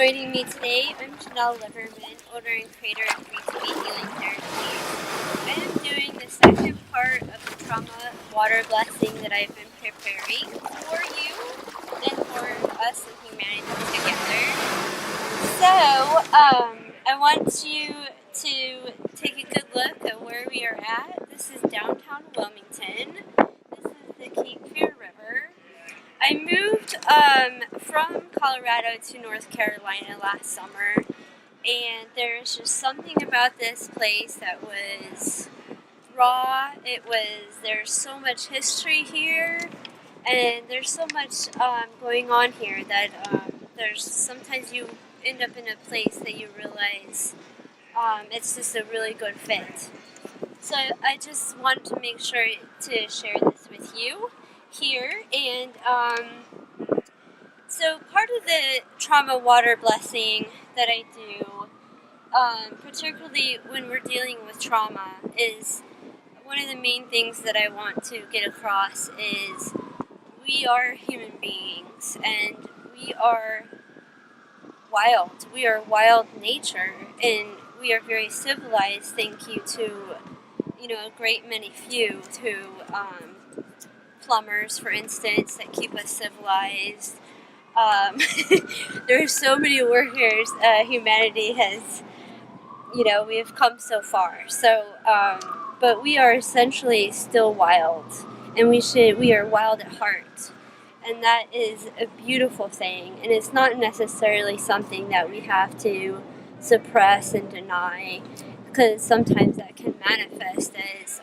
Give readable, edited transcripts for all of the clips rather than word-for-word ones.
joining me today. I'm Janelle Liverman, owner and creator of Free to Be Healing Therapies. I am doing the second part of the trauma water blessing that I've been preparing for you and for us and humanity together. So, I want you to take a good look at where we are at. This is downtown Wilmington. This is the Cape Fear River. I moved from Colorado to North Carolina last summer, and there's just something about this place that was raw. There's so much history here, and there's so much going on here that there's sometimes you end up in a place that you realize it's just a really good fit. So I just wanted to make sure to share this with you here, and so part of the trauma water blessing that I do, particularly when we're dealing with trauma, is one of the main things that I want to get across is we are human beings and we are wild. We are wild nature, and we are very civilized. Thank you to a great many few to plumbers, for instance, that keep us civilized. There are so many workers. Humanity has, we have come so far. So, but we are essentially still wild, and we are wild at heart, and that is a beautiful thing. And it's not necessarily something that we have to suppress and deny, because sometimes that can manifest as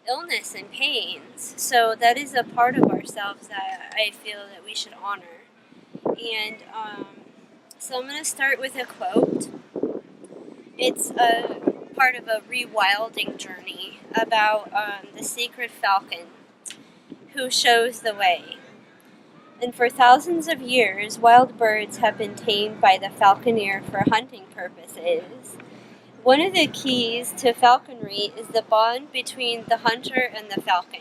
illness and pains. So that is a part of ourselves that I feel that we should honor. And so I'm going to start with a quote. It's a part of a rewilding journey about the sacred falcon who shows the way. And for thousands of years, wild birds have been tamed by the falconer for hunting purposes. One of the keys to falconry is the bond between the hunter and the falcon.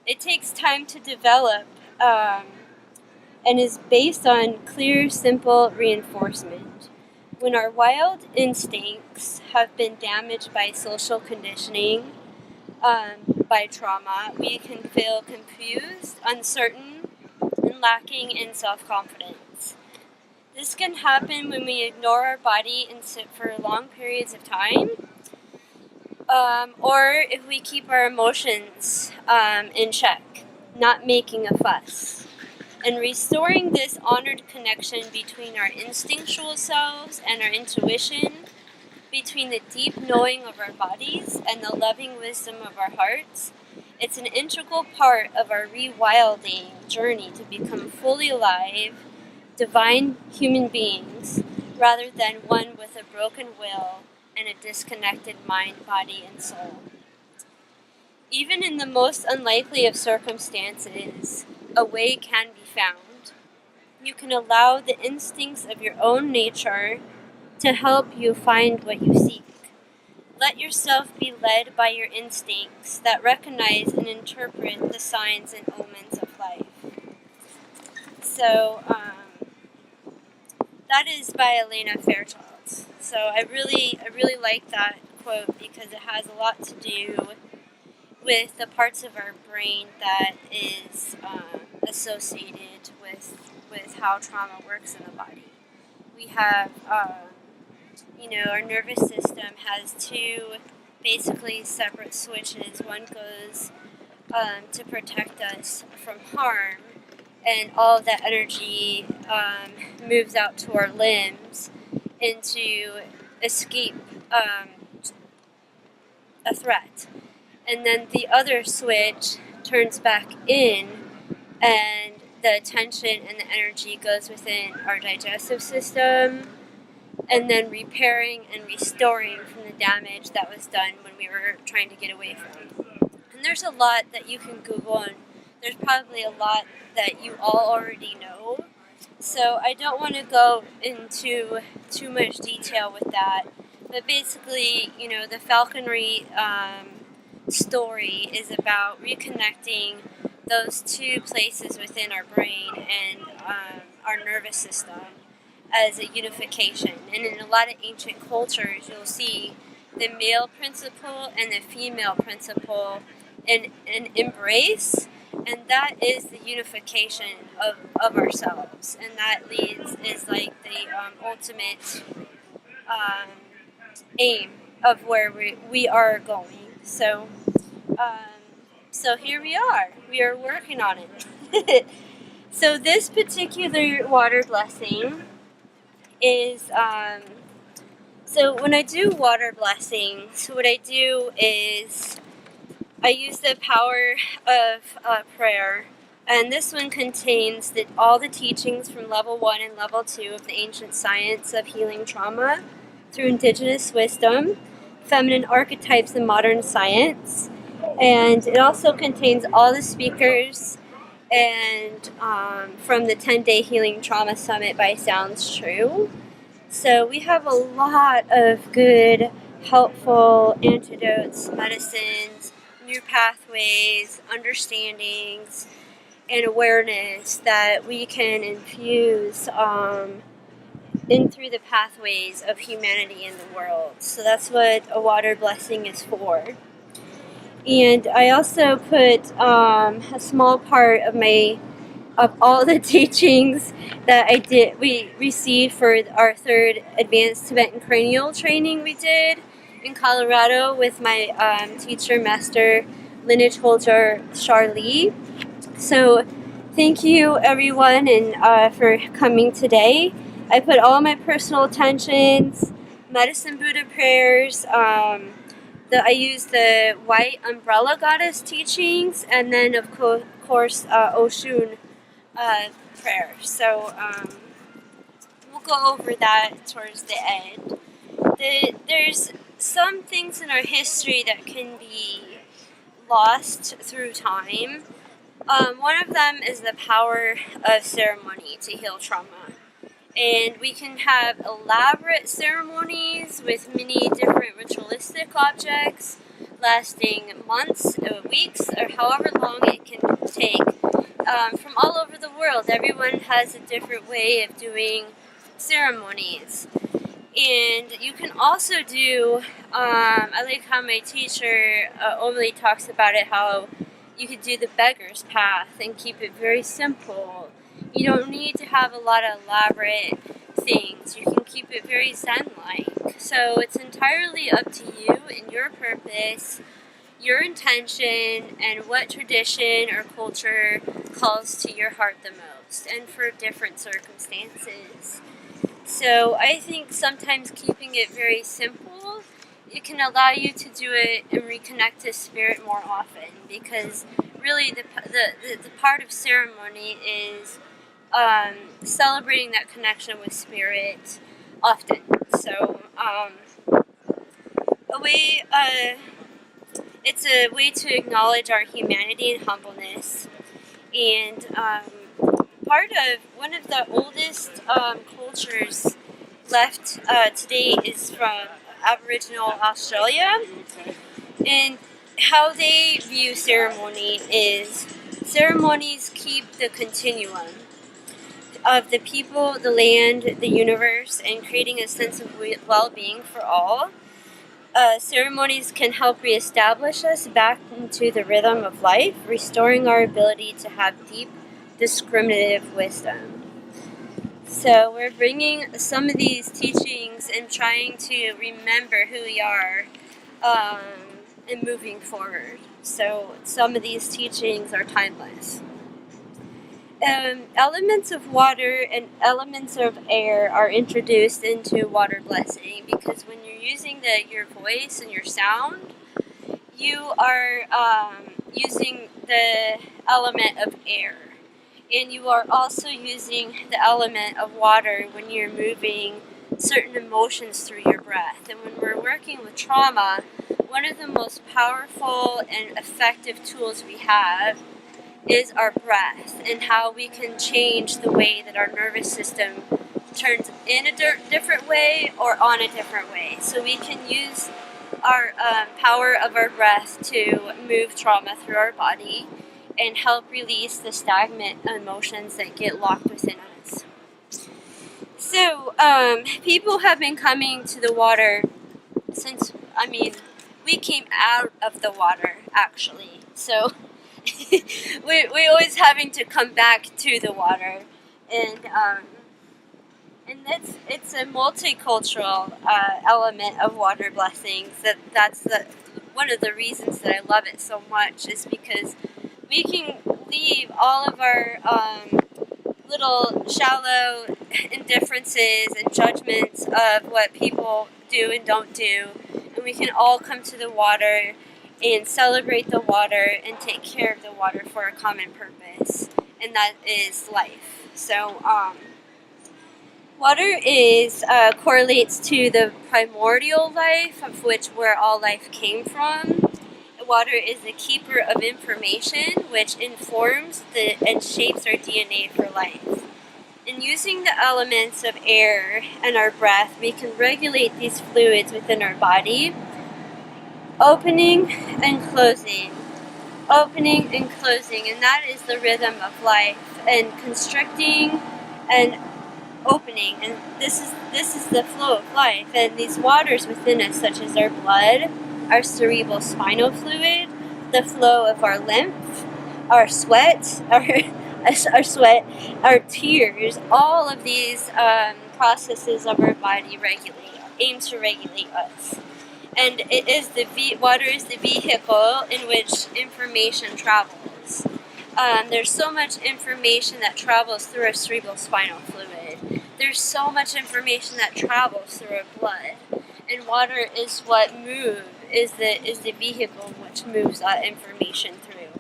It takes time to develop and is based on clear, simple reinforcement. When our wild instincts have been damaged by social conditioning, by trauma, we can feel confused, uncertain, and lacking in self-confidence. This can happen when we ignore our body and sit for long periods of time, or if we keep our emotions in check, not making a fuss. And restoring this honored connection between our instinctual selves and our intuition, between the deep knowing of our bodies and the loving wisdom of our hearts, it's an integral part of our rewilding journey to become fully alive, divine human beings, rather than one with a broken will and a disconnected mind, body, and soul. Even in the most unlikely of circumstances, a way can be found. You can allow the instincts of your own nature to help you find what you seek. Let yourself be led by your instincts that recognize and interpret the signs and omens of life. So, that is by Elena Fairchild. So I really like that quote because it has a lot to do with the parts of our brain that is associated with how trauma works in the body. We have, our nervous system has two basically separate switches. One goes to protect us from harm, and all of that energy moves out to our limbs and to escape a threat. And then the other switch turns back in, and the attention and the energy goes within our digestive system, and then repairing and restoring from the damage that was done when we were trying to get away from. And there's a lot that you can Google, and there's probably a lot that you all already know. So I don't want to go into too much detail with that. But basically, the falconry story is about reconnecting those two places within our brain and our nervous system, as a unification. And in a lot of ancient cultures, you'll see the male principle and the female principle in embrace, and that is the unification of ourselves. And that is like the ultimate um, aim of where we are going. Um, so here we are. We are working on it. So this particular water blessing is so when I do water blessings, what I do is I use the power of prayer, and this one contains all the teachings from level 1 and level 2 of the ancient science of healing trauma through indigenous wisdom, feminine archetypes in modern science, and it also contains all the speakers and from the 10-day healing trauma summit by Sounds True. So we have a lot of good, helpful antidotes, medicines, new pathways, understandings, and awareness that we can infuse in through the pathways of humanity in the world. So that's what a water blessing is for. And I also put a small part of all the teachings that we received for our 3rd advanced Tibetan cranial training we did in Colorado with my teacher, master lineage holder Charlie. So thank you everyone and for coming today. I put all my personal intentions, medicine Buddha prayers, I use the white umbrella goddess teachings, and then of course Oshun prayer. So we'll go over that towards the end. There's some things in our history that can be lost through time. One of them is the power of ceremony to heal trauma. And we can have elaborate ceremonies with many different ritualistic objects lasting months or weeks or however long it can take. From all over the world, everyone has a different way of doing ceremonies. And you can also do, I like how my teacher Omri talks about it, how you could do the beggar's path and keep it very simple. You don't need to have a lot of elaborate things. You can keep it very Zen-like. So it's entirely up to you and your purpose, your intention, and what tradition or culture calls to your heart the most, and for different circumstances. So I think sometimes keeping it very simple, it can allow you to do it and reconnect to spirit more often, because really the part of ceremony is celebrating that connection with spirit often. So it's a way to acknowledge our humanity and humbleness. And one of the oldest cultures left today is from Aboriginal Australia, and how they view ceremony is ceremonies keep the continuum of the people, the land, the universe, and creating a sense of well-being for all. Ceremonies can help reestablish us back into the rhythm of life, restoring our ability to have deep, discriminative wisdom. So we're bringing some of these teachings and trying to remember who we are and moving forward. So some of these teachings are timeless. Elements of water and elements of air are introduced into water blessing, because when you're using your voice and your sound, you are using the element of air, and you are also using the element of water when you're moving certain emotions through your breath. And when we're working with trauma, one of the most powerful and effective tools we have is our breath, and how we can change the way that our nervous system turns in a different way or on a different way. So we can use our power of our breath to move trauma through our body and help release the stagnant emotions that get locked within us. So, people have been coming to the water since, we came out of the water, actually. So, we always having to come back to the water. And it's a multicultural element of water blessings. That's one of the reasons that I love it so much, is because we can leave all of our little shallow indifferences and judgments of what people do and don't do, and we can all come to the water and celebrate the water and take care of the water for a common purpose, and that is life. So, water correlates to the primordial life, of which where all life came from. Water is the keeper of information, which informs and shapes our DNA for life. In using the elements of air and our breath, we can regulate these fluids within our body, opening and closing, and that is the rhythm of life, and constricting and opening, and this is the flow of life. And these waters within us, such as our blood, our cerebral spinal fluid, the flow of our lymph, our sweat, our tears, all of these processes of our body aim to regulate us. And water is the vehicle in which information travels. There's so much information that travels through our cerebral spinal fluid. There's so much information that travels through our blood, and water is what is the vehicle which moves that information through.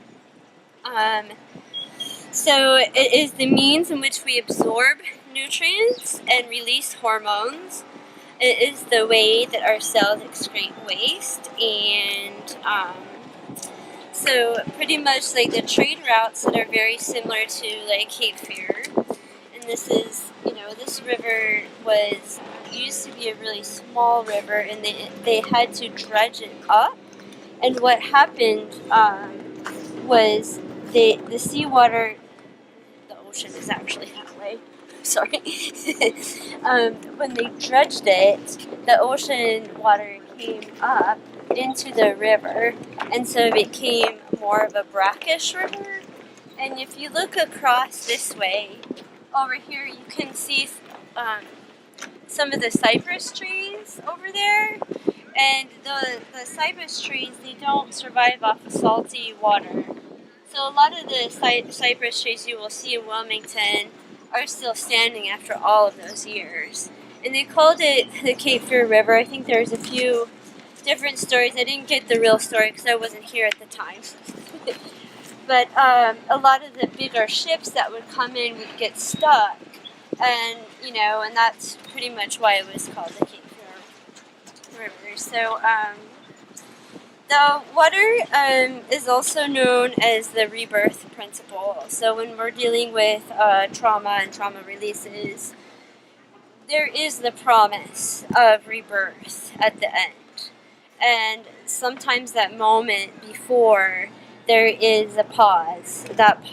So it is the means in which we absorb nutrients and release hormones. It is the way that our cells excrete waste, and so pretty much like the trade routes that are very similar to like Cape Fear. And this is, this river used to be a really small river, and they had to dredge it up. And what happened was the seawater, the ocean is actually that way. Sorry. When they dredged it, the ocean water came up into the river, and so it became more of a brackish river. And if you look across this way, over here, you can see some of the cypress trees over there. And the cypress trees, they don't survive off of salty water. So a lot of the cypress trees you will see in Wilmington are still standing after all of those years. And they called it the Cape Fear River. I think there's a few different stories. I didn't get the real story because I wasn't here at the time. But a lot of the bigger ships that would come in would get stuck. And, and that's pretty much why it was called the Cape Fear River. So, the water is also known as the rebirth principle. So when we're dealing with trauma and trauma releases, there is the promise of rebirth at the end. And sometimes that moment before, there is a pause, that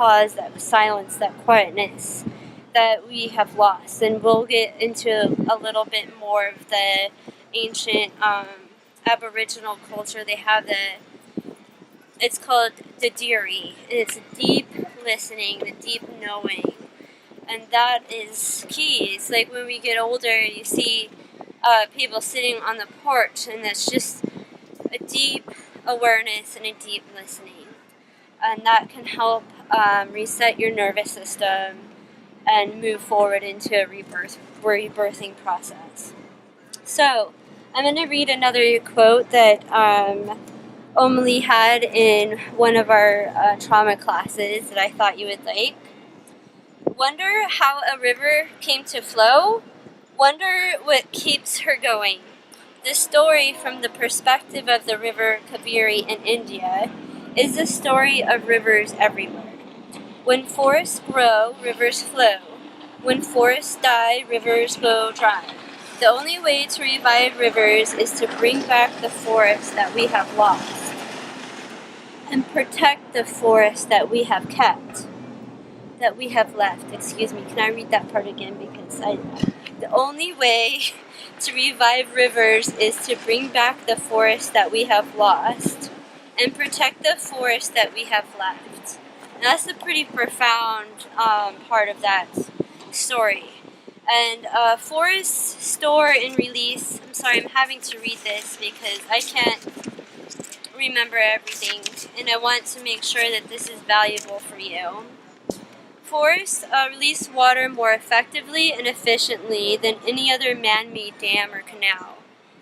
silence, that quietness that we have lost. And we'll get into a little bit more of the ancient Aboriginal culture. They have it's called the Diri. It's deep listening, the deep knowing. And that is key. It's like when we get older, you see people sitting on the porch, and that's just a deep awareness and a deep listening. And that can help reset your nervous system and move forward into a rebirthing process. So, I'm going to read another quote that Omali had in one of our trauma classes that I thought you would like. Wonder how a river came to flow? Wonder what keeps her going. The story from the perspective of the river Kaveri in India is the story of rivers everywhere. When forests grow, rivers flow. When forests die, rivers go dry. The only way to revive rivers is to bring back the forests that we have lost and protect the forests that we have kept, that we have left. Excuse me, can I read that part again? Because The only way to revive rivers is to bring back the forest that we have lost and protect the forest that we have left. And that's a pretty profound part of that story. And forests store and release. I'm sorry, I'm having to read this because I can't remember everything, and I want to make sure that this is valuable for you. Forests release water more effectively and efficiently than any other man-made dam or canal,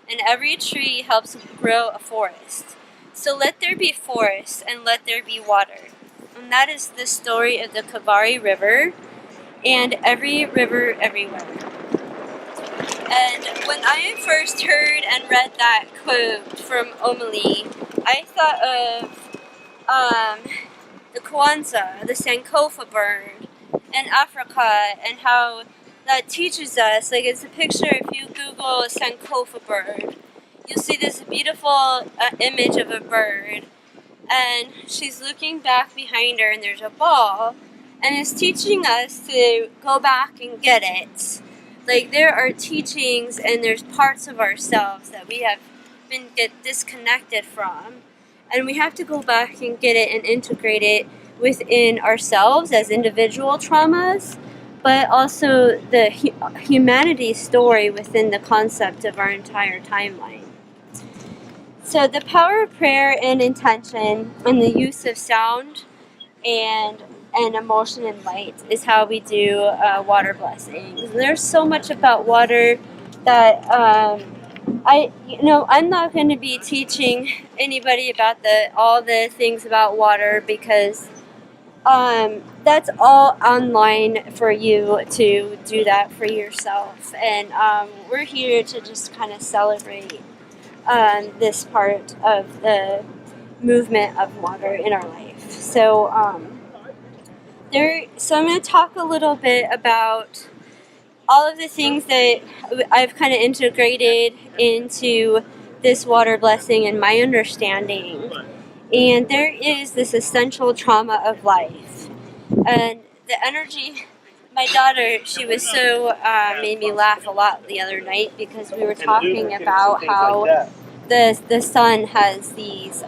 and every tree helps grow a forest. So let there be forests and let there be water. And that is the story of the Kavari River and every river everywhere. And when I first heard and read that quote from Omali, I thought of the Kwanzaa, the Sankofa bird in Africa, and how that teaches us, like it's a picture, if you Google Sankofa bird, you'll see this beautiful image of a bird, and she's looking back behind her and there's a ball, and it's teaching us to go back and get it. Like there are teachings and there's parts of ourselves that we have been disconnected from, and we have to go back and get it and integrate it within ourselves as individual traumas, but also the humanity story within the concept of our entire timeline. So the power of prayer and intention and the use of sound and emotion and light is how we do water blessings. There's so much about water that I'm not going to be teaching anybody about all the things about water, because that's all online for you to do that for yourself. And we're here to just kind of celebrate this part of the movement of water in our life. So I'm going to talk a little bit about all of the things that I've kind of integrated into this water blessing and my understanding. And there is this essential trauma of life. And the energy, my daughter, she was so, made me laugh a lot the other night, because we were talking about how the sun has these,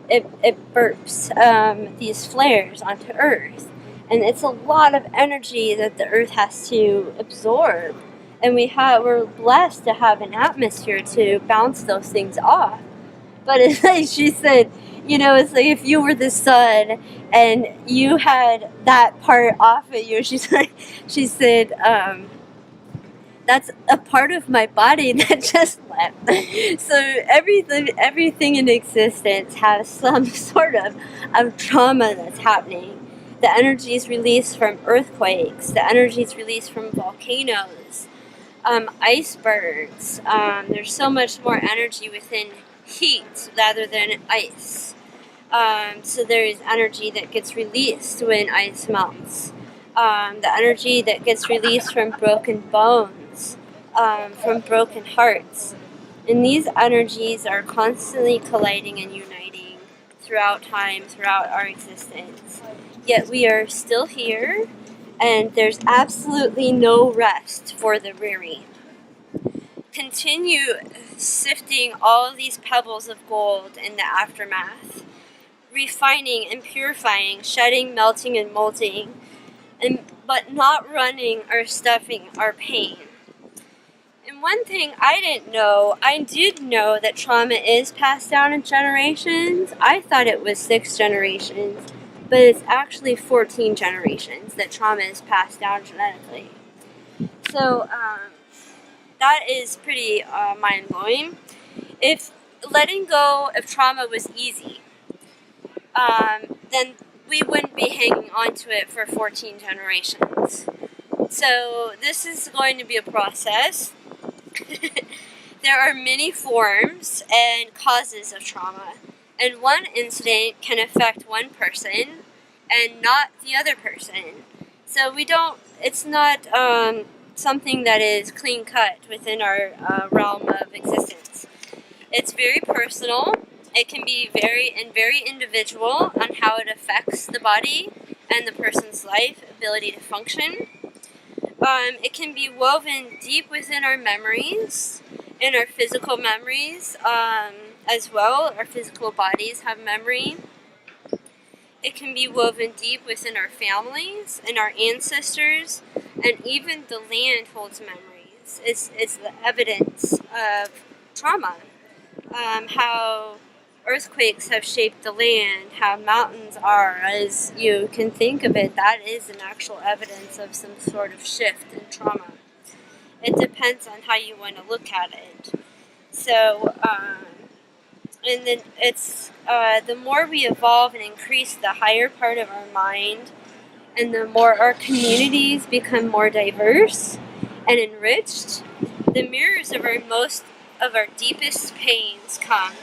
it burps these flares onto Earth. And it's a lot of energy that the Earth has to absorb. And we're blessed to have an atmosphere to bounce those things off. But it's like she said, it's like if you were the sun and you had that part off of you, she said, that's a part of my body that just left. So everything in existence has some sort of trauma that's happening. The energy is released from earthquakes. The energy is released from volcanoes, icebergs. There's so much more energy within heat rather than ice. So there is energy that gets released when ice melts. The energy that gets released from broken bones, from broken hearts. And these energies are constantly colliding and uniting throughout time, throughout our existence. Yet we are still here, and there's absolutely no rest for the weary. Continue sifting all of these pebbles of gold in the aftermath, refining and purifying, shedding, melting, and molting, but not running or stuffing our pain. And one thing I did know that trauma is passed down in generations. I thought it was 6 generations, but it's actually 14 generations that trauma is passed down genetically. So that is pretty mind-blowing. If letting go of trauma was easy, then we wouldn't be hanging on to it for 14 generations. So this is going to be a process. There are many forms and causes of trauma, and one incident can affect one person and not the other person. So it's not something that is clean cut within our realm of existence. It's very personal. It can be very individual on how it affects the body and the person's life ability to function. It can be woven deep within our memories, in our physical memories as well. Our physical bodies have memory. It can be woven deep within our families and our ancestors, and even the land holds memories. It's the evidence of trauma. How earthquakes have shaped the land, how mountains are, as you can think of it, that is an actual evidence of some sort of shift in trauma. It depends on how you want to look at it. So, and then it's the more we evolve and increase the higher part of our mind, and the more our communities become more diverse and enriched, the mirrors of our deepest pains come,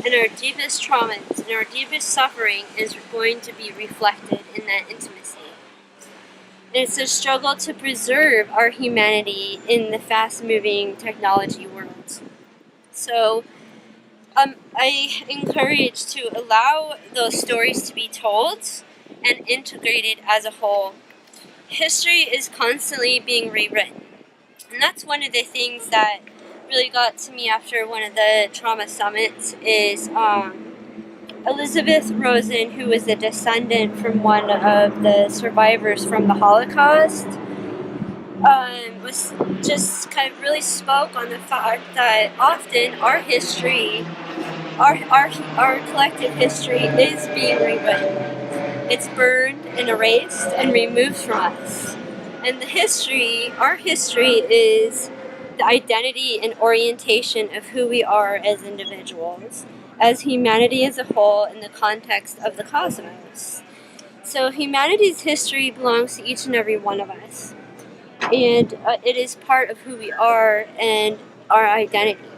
and our deepest traumas and our deepest suffering is going to be reflected in that intimacy. And it's a struggle to preserve our humanity in the fast-moving technology world. So I encourage to allow those stories to be told and integrated as a whole. History is constantly being rewritten. And that's one of the things that really got to me after one of the trauma summits is Elizabeth Rosen, who was a descendant from one of the survivors from the Holocaust, was just kind of really spoke on the fact that often our history, our collective history is being rewritten. It's burned and erased and removed from us. And our history is the identity and orientation of who we are as individuals, as humanity as a whole in the context of the cosmos. So humanity's history belongs to each and every one of us. And it is part of who we are and our identity.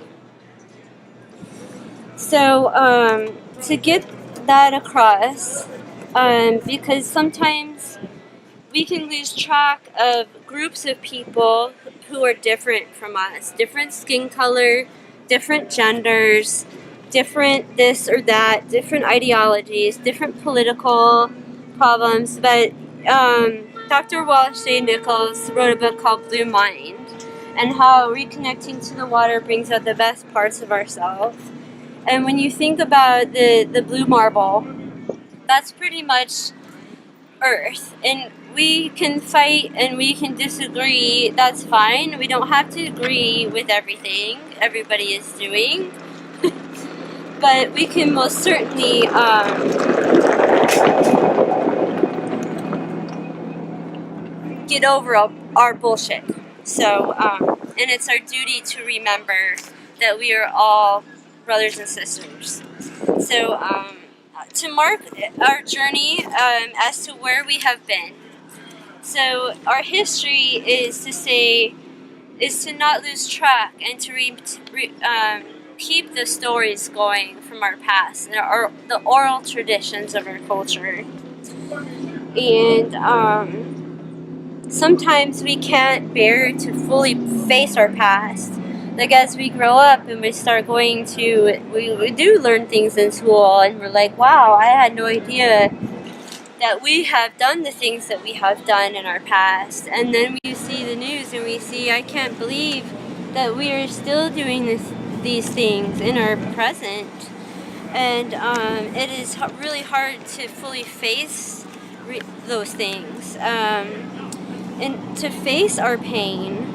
So to get that across, because sometimes we can lose track of groups of people who are different from us, different skin color, different genders, different this or that, different ideologies, different political problems. But Dr. Wallace J. Nichols wrote a book called Blue Mind, and how reconnecting to the water brings out the best parts of ourselves. And when you think about the blue marble, that's pretty much Earth. And we can fight and we can disagree, that's fine. We don't have to agree with everything everybody is doing. But we can most certainly get over our bullshit. So, and it's our duty to remember that we are all brothers and sisters. So, to mark our journey as to where we have been. So, our history is to not lose track and to keep the stories going from our past and the oral traditions of our culture. And sometimes we can't bear to fully face our past. Like as we grow up and we start going to, we do learn things in school and we're like, wow, I had no idea that we have done the things that we have done in our past. And then we see the news and we see, I can't believe that we are still doing these things in our present. And it is really hard to fully face those things. And to face our pain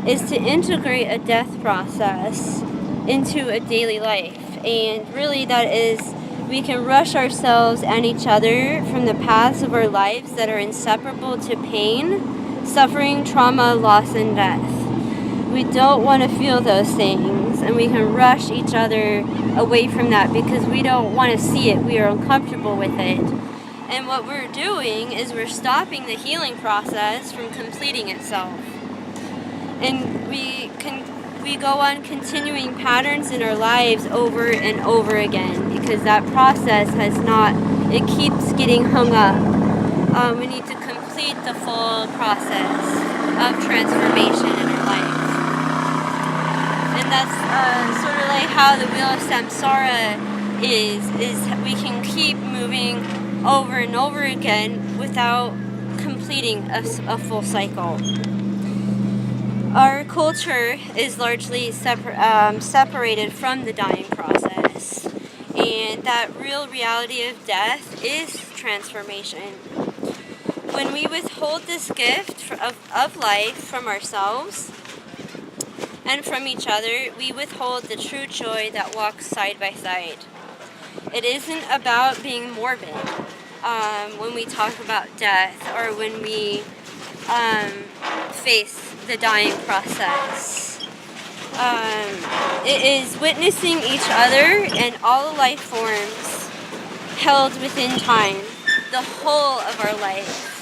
is to integrate a death process into a daily life. And really that is, we can rush ourselves and each other from the paths of our lives that are inseparable to pain, suffering, trauma, loss, and death. We don't want to feel those things, and we can rush each other away from that because we don't want to see it. We are uncomfortable with it. And what we're doing is we're stopping the healing process from completing itself. And we go on continuing patterns in our lives over and over again because that process it keeps getting hung up. We need to complete the full process of transformation in our life. And that's sort of like how the wheel of samsara is we can keep moving over and over again without completing a full cycle. Our culture is largely separated from the dying process, and that real reality of death is transformation. When we withhold this gift of life from ourselves and from each other, we withhold the true joy that walks side by side. It isn't about being morbid when we talk about death or when we face the dying process. It is witnessing each other and all life forms held within time, the whole of our life.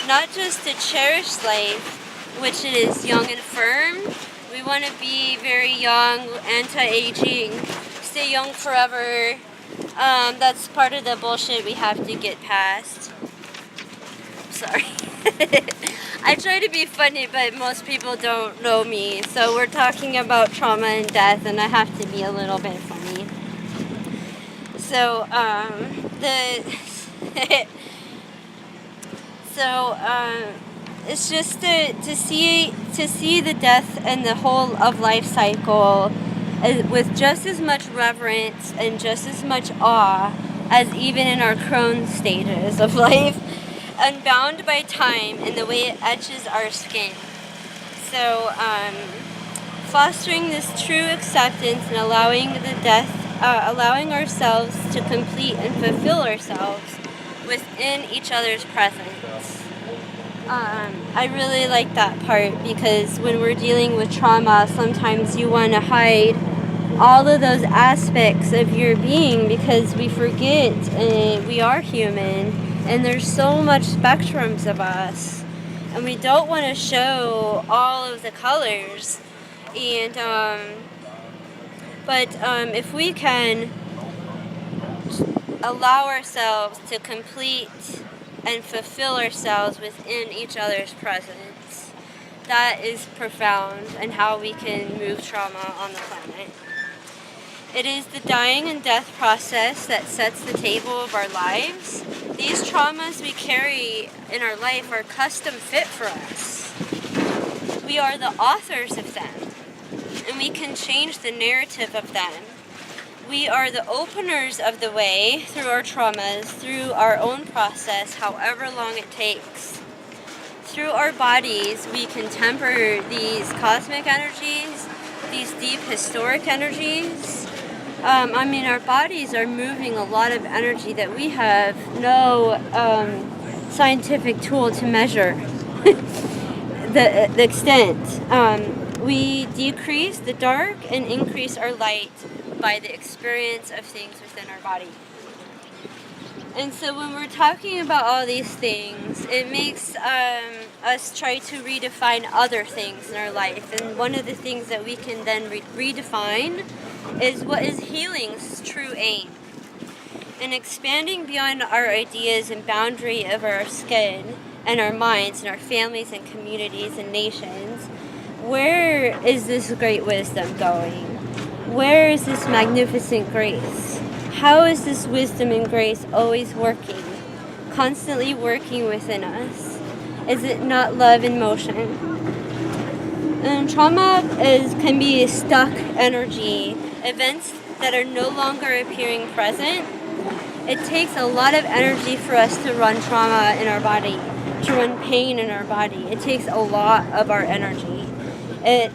Not just the cherished life, which it is young and firm. We want to be very young, anti-aging, stay young forever. That's part of the bullshit we have to get past. Sorry. I try to be funny, but most people don't know me. So we're talking about trauma and death, and I have to be a little bit funny. So, it's just to see the death and the whole of life cycle with just as much reverence and just as much awe as even in our crone stages of life, unbound by time and the way it etches our skin. So, fostering this true acceptance and allowing allowing ourselves to complete and fulfill ourselves within each other's presence. I really like that part, because when we're dealing with trauma, sometimes you want to hide all of those aspects of your being because we forget we are human and there's so much spectrums of us, and we don't want to show all of the colors. And but if we can allow ourselves to complete and fulfill ourselves within each other's presence, that is profound, and how we can move trauma on the planet. It is the dying and death process that sets the table of our lives. These traumas we carry in our life are custom fit for us. We are the authors of them, and we can change the narrative of them. We are the openers of the way through our traumas, through our own process, however long it takes. Through our bodies, we can temper these cosmic energies, these deep historic energies. Our bodies are moving a lot of energy that we have no scientific tool to measure the extent. We decrease the dark and increase our light by the experience of things within our body. And so when we're talking about all these things, it makes us try to redefine other things in our life. And one of the things that we can then redefine is what is healing's true aim. And expanding beyond our ideas and boundary of our skin and our minds and our families and communities and nations, where is this great wisdom going? Where is this magnificent grace? How is this wisdom and grace always working, constantly working within us? Is it not love in motion? And trauma can be stuck energy, events that are no longer appearing present. It takes a lot of energy for us to run trauma in our body, to run pain in our body. It takes a lot of our energy. It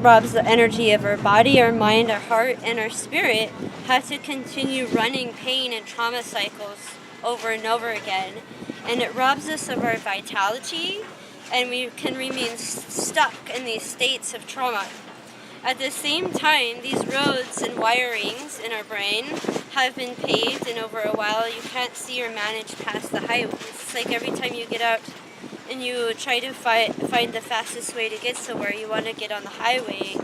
robs the energy of our body, our mind, our heart, and our spirit have to continue running pain and trauma cycles over and over again. And it robs us of our vitality, and we can remain stuck in these states of trauma. At the same time, these roads and wirings in our brain have been paved, and over a while you can't see or manage past the highways. It's like every time you get out and you try to find the fastest way to get somewhere, you want to get on the highway,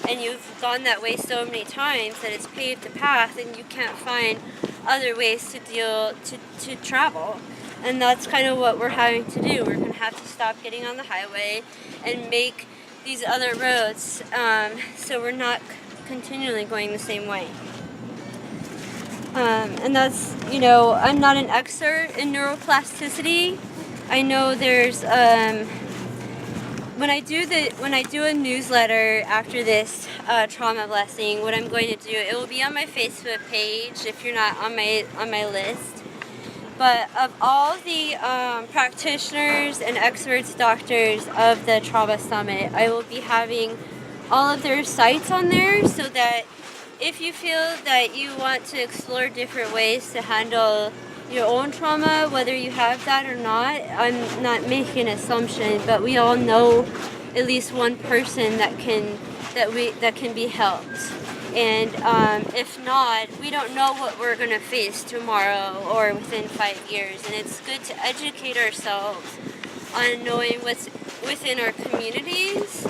and you've gone that way so many times that it's paved a path and you can't find other ways to travel. And that's kind of what we're having to do. We're going to have to stop getting on the highway and make these other roads so we're not continually going the same way. And that's, I'm not an expert in neuroplasticity. I know there's, when when I do a newsletter after this trauma blessing, what I'm going to do, it will be on my Facebook page if you're not on my list. But of all the practitioners and experts, doctors of the Trauma Summit, I will be having all of their sites on there, so that if you feel that you want to explore different ways to handle your own trauma, whether you have that or not, I'm not making an assumption, but we all know at least one person that can be helped. And if not, we don't know what we're going to face tomorrow or within 5 years. And it's good to educate ourselves on knowing what's within our communities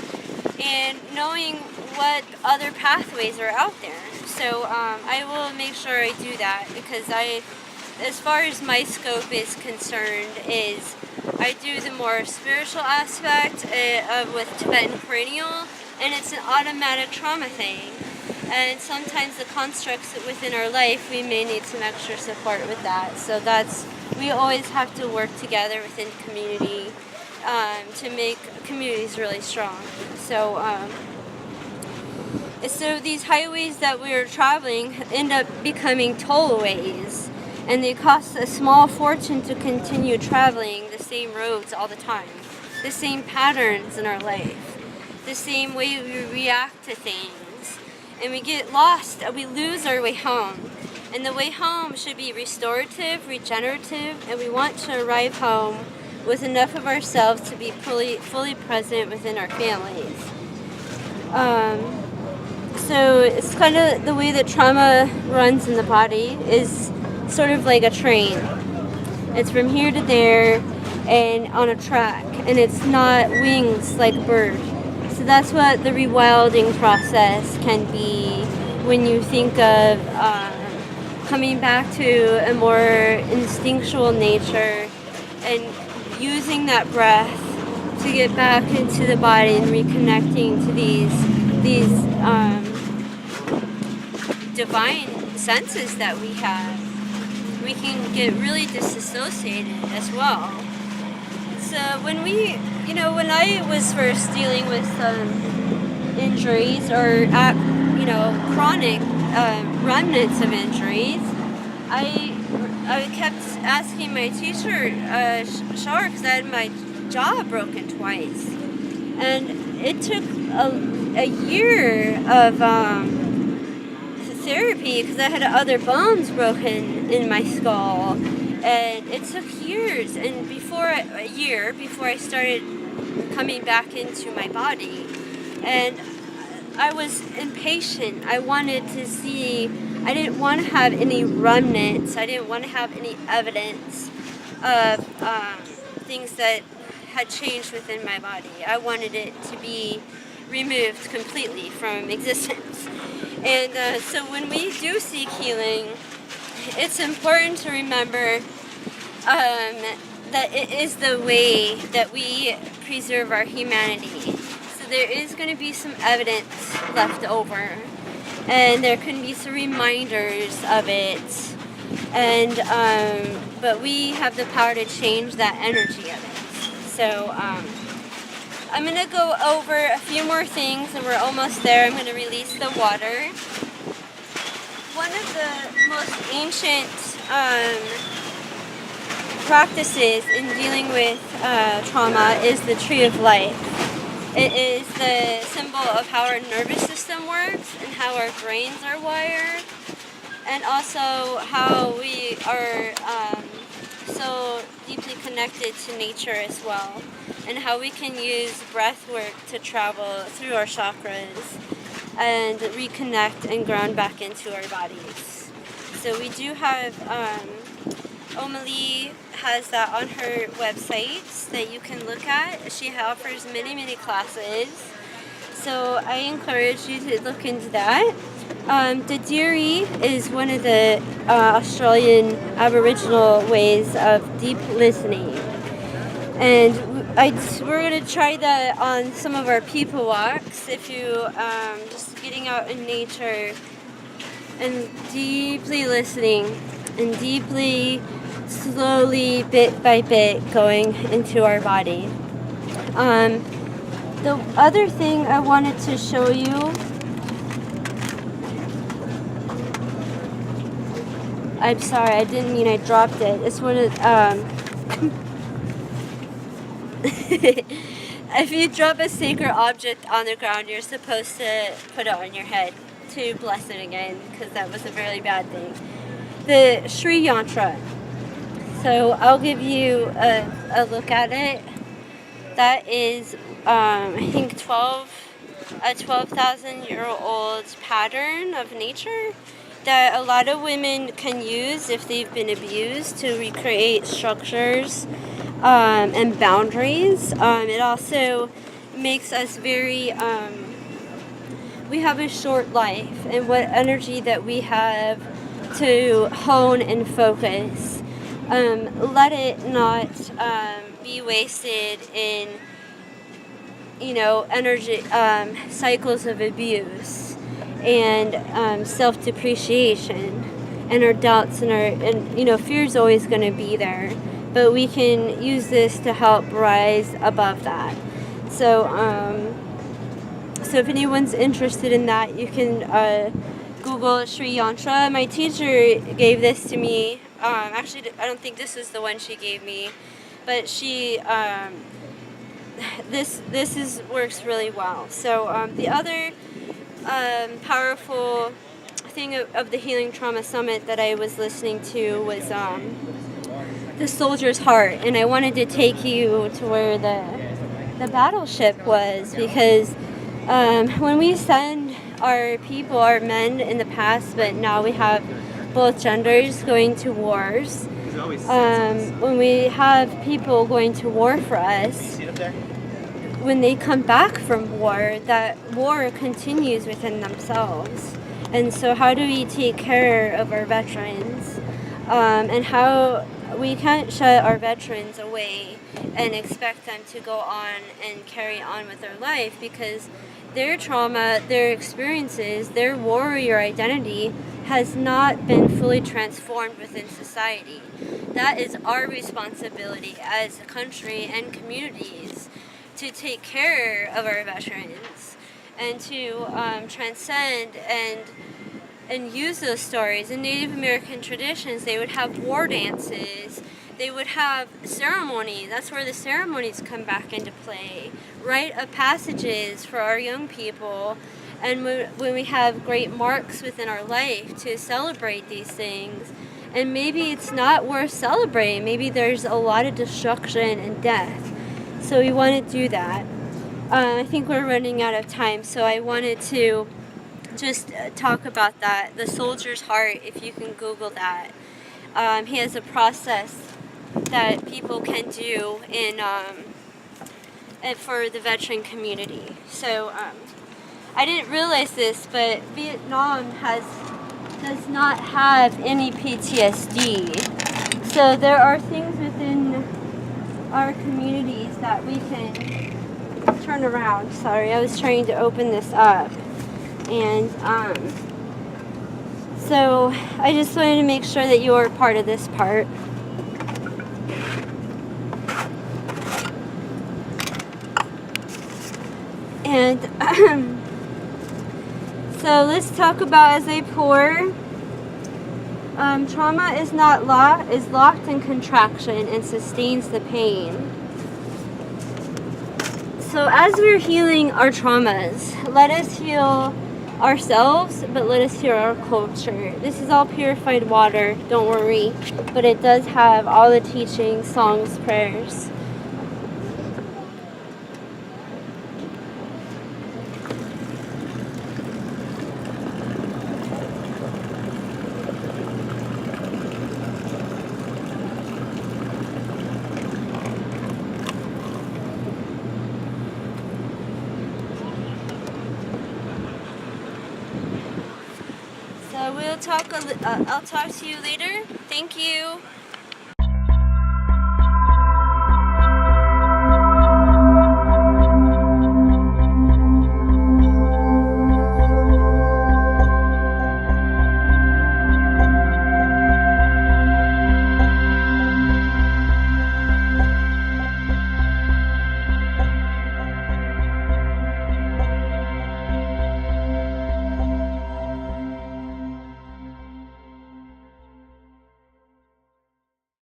and knowing what other pathways are out there. So I will make sure I do that, because as far as my scope is concerned, is I do the more spiritual aspect with Tibetan perennial, and it's an automatic trauma thing. And sometimes the constructs within our life, we may need some extra support with that. So we always have to work together within community to make communities really strong. So these highways that we are traveling end up becoming tollways, and they cost a small fortune to continue traveling the same roads all the time, the same patterns in our life, the same way we react to things, and we get lost, we lose our way home. And the way home should be restorative, regenerative, and we want to arrive home with enough of ourselves to be fully present within our families. So it's kind of the way that trauma runs in the body is sort of like a train. It's from here to there and on a track, and it's not wings like a bird. So that's what the rewilding process can be when you think of coming back to a more instinctual nature and using that breath to get back into the body and reconnecting to these divine senses that we have. We can get really disassociated as well. So when I was first dealing with some injuries or chronic remnants of injuries, I kept asking my teacher, Shar, because I had my jaw broken twice, and it took a year of therapy because I had other bones broken in my skull, and it took years and a year before I started coming back into my body. And I was impatient. I wanted to see, I didn't want to have any remnants, I didn't want to have any evidence of things that had changed within my body. I wanted it to be removed completely from existence. And so when we do seek healing, it's important to remember that it is the way that we preserve our humanity. So there is going to be some evidence left over, and there can be some reminders of it, and but we have the power to change that energy of it. So I'm going to go over a few more things, and we're almost there. I'm going to release the water. One of the most ancient practices in dealing with trauma is the tree of life. It is the symbol of how our nervous system works and how our brains are wired, and also how we are so deeply connected to nature as well, and how we can use breath work to travel through our chakras and reconnect and ground back into our bodies. So we do have Omalie has that on her website that you can look at. She offers many classes, so I encourage you to look into that. The Diri is one of the Australian Aboriginal ways of deep listening, and we're going to try that on some of our people walks. If you just getting out in nature and deeply listening and deeply, slowly, bit by bit, going into our body. The other thing I wanted to show you, I'm sorry, I didn't mean I dropped it. It's one of, if you drop a sacred object on the ground, you're supposed to put it on your head to bless it again, because that was a really bad thing. The Sri Yantra. So I'll give you a look at it. That is, I think, a 12,000-year-old pattern of nature that a lot of women can use if they've been abused to recreate structures and boundaries. It also makes us very, we have a short life, and what energy that we have to hone and focus. Let it not be wasted in, energy cycles of abuse and self-depreciation, and our doubts and fear is always going to be there, but we can use this to help rise above that. So if anyone's interested in that, you can Google Sri Yantra. My teacher gave this to me. Actually, I don't think this is the one she gave me, but she this works really well. So the other powerful thing of the Healing Trauma Summit that I was listening to was the Soldier's Heart, and I wanted to take you to where the battleship was, because when we send our people, our men in the past, but now we have both genders going to wars. When we have people going to war for us, when they come back from war, that war continues within themselves. And so how do we take care of our veterans? And how we can't shut our veterans away and expect them to go on and carry on with their life, because their trauma, their experiences, their warrior identity has not been fully transformed within society. That is our responsibility as a country and communities to take care of our veterans and to transcend and use those stories. In Native American traditions, they would have war dances, they would have ceremonies. That's where the ceremonies come back into play. Rite of passages for our young people. And when we have great marks within our life to celebrate these things, and maybe it's not worth celebrating, maybe there's a lot of destruction and death, so we want to do that. I think we're running out of time, so I wanted to just talk about that. The Soldier's Heart, if you can Google that. He has a process that people can do for the veteran community. So I didn't realize this, but Vietnam does not have any PTSD. So there are things within our communities that we can turn around. Sorry, I was trying to open this up. And so I just wanted to make sure that you are part of this part. And so let's talk about, as I pour, trauma is locked in contraction and sustains the pain. So as we're healing our traumas, let us heal ourselves, but let us heal our culture. This is all purified water, don't worry, but it does have all the teachings, songs, prayers. I'll talk to you later. Thank you.